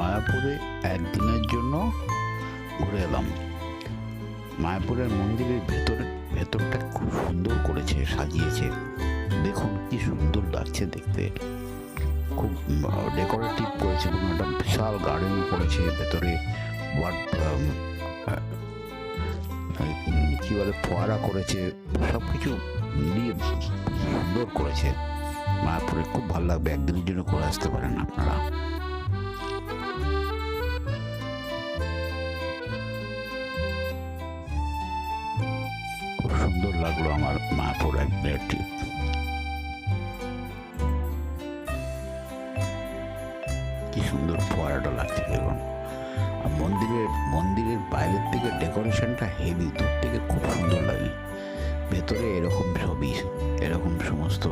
মায়াপুরে একদিনের জন্য ঘুরে এলাম। মায়াপুরের মন্দিরের ভেতরটা খুব সুন্দর করেছে, সাজিয়েছে। দেখুন কি সুন্দর লাগছে দেখতে, খুব ডেকোরেটিভ করেছে এবং একটা বিশাল গার্ডেন করেছে ভেতরে। কি বলে, ফোয়ারা করেছে, সব কিছু মিলিয়ে সুন্দর করেছে। মায়াপুরে খুব ভালো লাগবে, একদিনের জন্য করে আসতে পারেন আপনারা। খুব সুন্দর লাগলো আমার মায়াপুর একদিনের ট্রিপ। কি সুন্দর ফোয়ারাটা লাগছে দেখুন। আর মন্দিরের বাইরের থেকে ডেকোরেশনটা হেভি, দূর থেকে খুব সুন্দর লাগে। ভেতরে এরকম ছবি, এরকম সমস্ত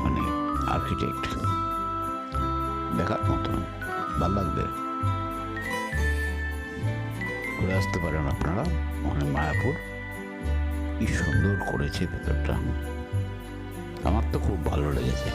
মানে আর্কিটেক্ট, দেখার মতো, ভালো লাগবে। ঘুরে আসতে পারেন আপনারা মায়াপুর। কি সুন্দর করেছে ভেতরটা, আমার তো খুব ভালো লেগেছে।